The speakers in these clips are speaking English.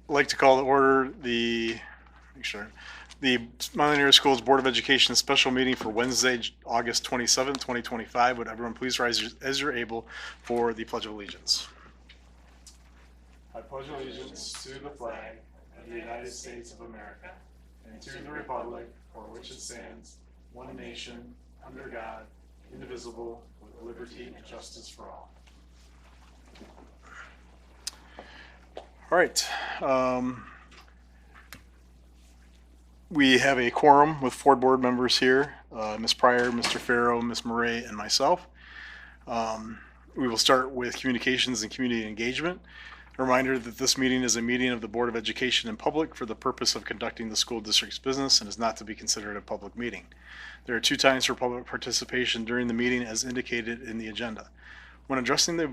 like to call to order the Milan Area Schools Board of Education special meeting for Wednesday, August 27th, 2025. Would everyone please rise as you're able for the Pledge of Allegiance? I pledge allegiance to the flag of the United States of America and to the republic for which it stands, one nation, under God, indivisible, with liberty and justice for all. All right. We have a quorum with 4 board members here, Ms. Pryor, Mr. Farrow, Ms. Murray, and myself. We will start with communications and community engagement. A reminder that this meeting is a meeting of the Board of Education in public for the purpose of conducting the school district's business and is not to be considered a public meeting. There are 2 times for public participation during the meeting as indicated in the agenda. When addressing there's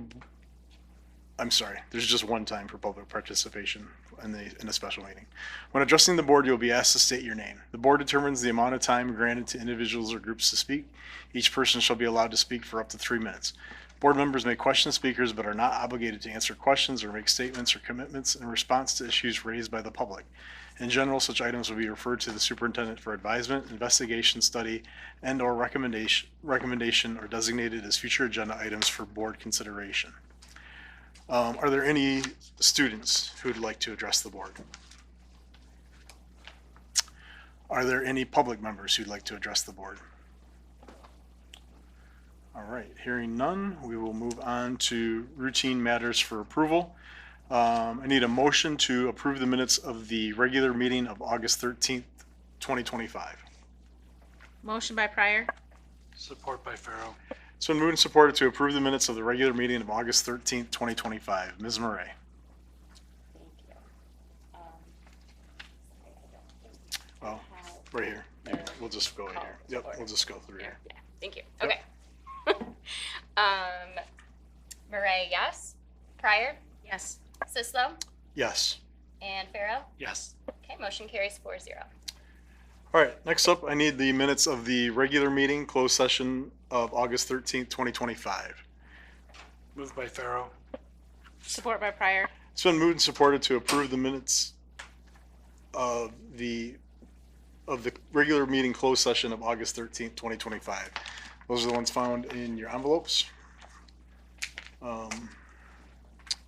just 1 time for public participation in a special meeting. When addressing the board, you'll be asked to state your name. The board determines the amount of time granted to individuals or groups to speak. Each person shall be allowed to speak for up to 3 minutes. Board members may question speakers but are not obligated to answer questions or make statements or commitments in response to issues raised by the public. In general, such items will be referred to the superintendent for advisement, investigation, study, and or recommendation or designated as future agenda items for board consideration. Are there any students who would like to address the board? Are there any public members who'd like to address the board? All right, hearing none, we will move on to routine matters for approval. I need a motion to approve the minutes of the regular meeting of August 13th, 2025. Motion by Pryor. Support by Farrow. It's been moved and supported to approve the minutes of the regular meeting of August 13th, 2025. Ms. Murray. Thank you. Well, right here. We'll just go in here. Yep, we'll just go through here. Yeah, thank you. Okay. Murray, yes. Pryor, Yes. Sislo, Yes. and Farrow. Yes. Okay, motion carries 4-0. All right, next up, I need the minutes of the regular meeting, closed session of August 13th, 2025. Moved by Farrow. Support by Pryor. It's been moved and supported to approve the minutes of the regular meeting closed session of August 13th, 2025. Those are the ones found in your envelopes.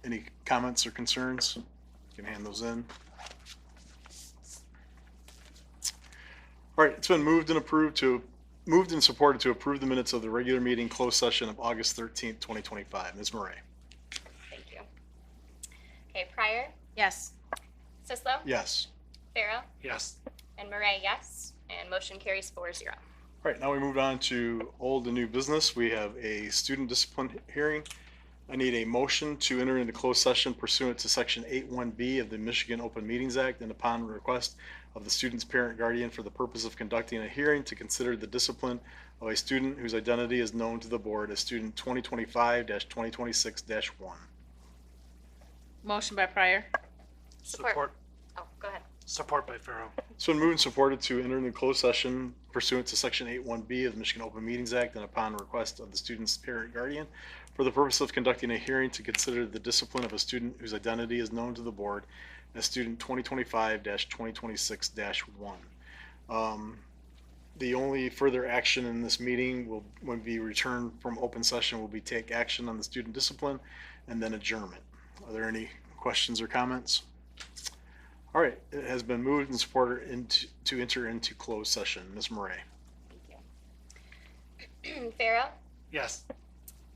Any comments or concerns? You can hand those in. All right, it's been moved and supported to approve the minutes of the regular meeting closed session of August 13th, 2025. Ms. Murray. Thank you. Okay, Pryor, Yes. Sislo, Yes. Farrow, Yes. and Murray, yes. And motion carries 4-0. All right, now we move on to old and new business. We have a student discipline hearing. I need a motion to enter into closed session pursuant to Section 8(1)B of the Michigan Open Meetings Act and upon request of the student's parent guardian for the purpose of conducting a hearing to consider the discipline of a student whose identity is known to the board as student 2025-2026-1. Motion by Pryor. Support. Oh, go ahead. Support by Farrow. It's been moved and supported to enter into closed session pursuant to Section 8(1)B of the Michigan Open Meetings Act and upon request of the student's parent guardian for the purpose of conducting a hearing to consider the discipline of a student whose identity is known to the board as student 2025-2026-1. The only further action in this meeting will, when we return from open session, will be take action on the student discipline and then adjournment. Are there any questions or comments? All right, it has been moved and supported to enter into closed session. Ms. Murray. Thank you. Farrow, Yes.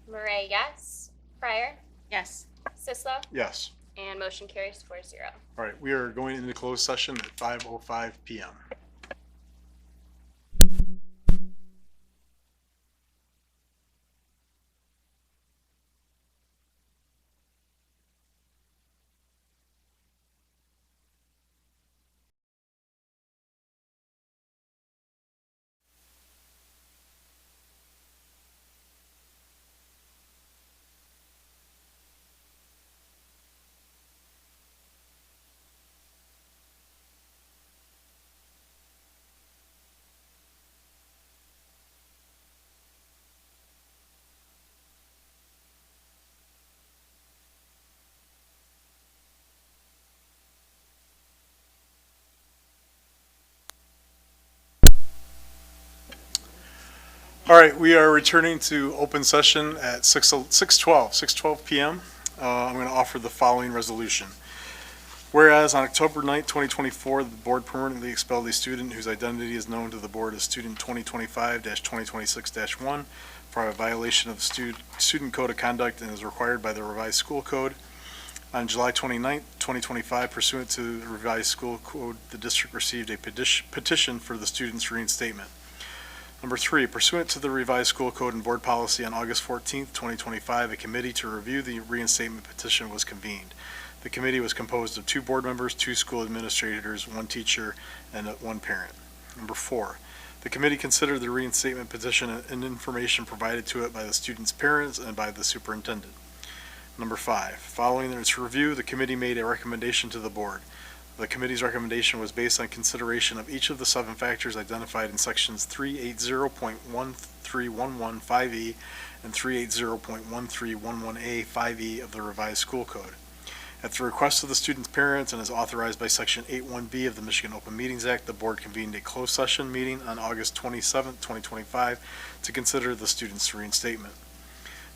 Murray, yes. Pryor, Yes. Sislo, Yes. and motion carries 4-0. All right, we are going into closed session at 5:05 p.m. All right, we are returning to open session at 6:12 p.m. I'm going to offer the following resolution. Whereas on October 9th, 2024, the board permanently expelled a student whose identity is known to the board as student 2025-2026-1 for a violation of the student code of conduct and is required by the revised school code. On July 29th, 2025, pursuant to the revised school code, the district received a petition for the student's reinstatement. Number 3, pursuant to the revised school code and board policy on August 14th, 2025, a committee to review the reinstatement petition was convened. The committee was composed of 2 board members, 2 school administrators, 1 teacher, and 1 parent. Number 4, the committee considered the reinstatement petition and information provided to it by the student's parents and by the superintendent. Number 5, following its review, the committee made a recommendation to the board. The committee's recommendation was based on consideration of each of the 7 factors identified in sections 380.13115E and 380.1311A 5E of the revised school code. At the request of the student's parents and as authorized by Section 81B of the Michigan Open Meetings Act, the board convened a closed session meeting on August 27, 2025 to consider the student's reinstatement.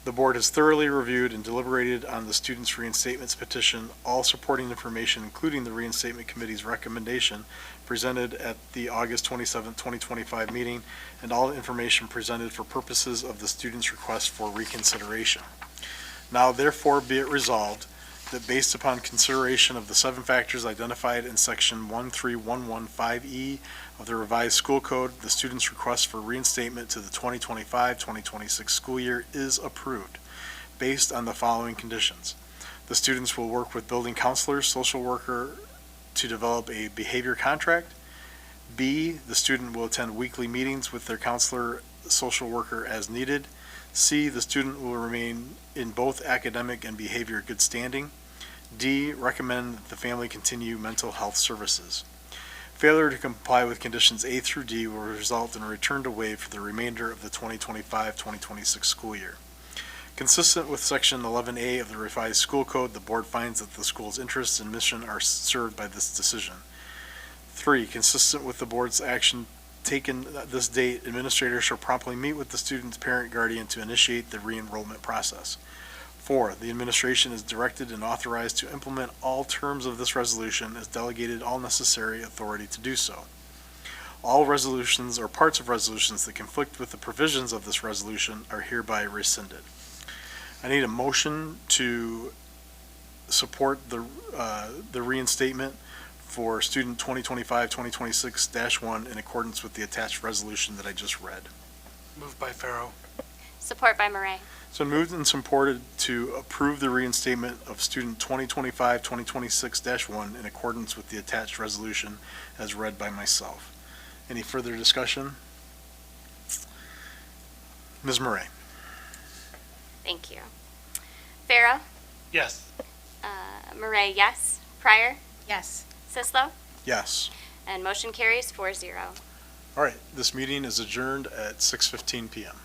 The board has thoroughly reviewed and deliberated on the student's reinstatement petition. All supporting information, including the reinstatement committee's recommendation presented at the August 27, 2025 meeting, and all information presented for purposes of the student's request for reconsideration. Now therefore be it resolved that based upon consideration of the 7 factors identified in section 13115E of the revised school code, the student's request for reinstatement to the 2025-2026 school year is approved based on the following conditions. The students will work with building counselors, social worker to develop a behavior contract. B, the student will attend weekly meetings with their counselor, social worker as needed. C, the student will remain in both academic and behavior good standing. D, recommend that the family continue mental health services. Failure to comply with conditions A through D will result in a return to waive for the remainder of the 2025-2026 school year. Consistent with Section 11A of the revised school code, the board finds that the school's interests and mission are served by this decision. 3, consistent with the board's action taken this date, administrators shall promptly meet with the student's parent guardian to initiate the re-enrollment process. 4, the administration is directed and authorized to implement all terms of this resolution as delegated all necessary authority to do so. All resolutions or parts of resolutions that conflict with the provisions of this resolution are hereby rescinded. I need a motion to support the reinstatement for student 2025-2026-1 in accordance with the attached resolution that I just read. Moved by Pharaoh. Support by Murray. So moved and supported to approve the reinstatement of student 2025-2026-1 in accordance with the attached resolution as read by myself. Any further discussion? Ms. Murray? Thank you. Pharaoh. Yes. Murray, yes. Pryor. Yes. Sislo. Yes. And motion carries 4-0. All right, this meeting is adjourned at 6:15 p.m.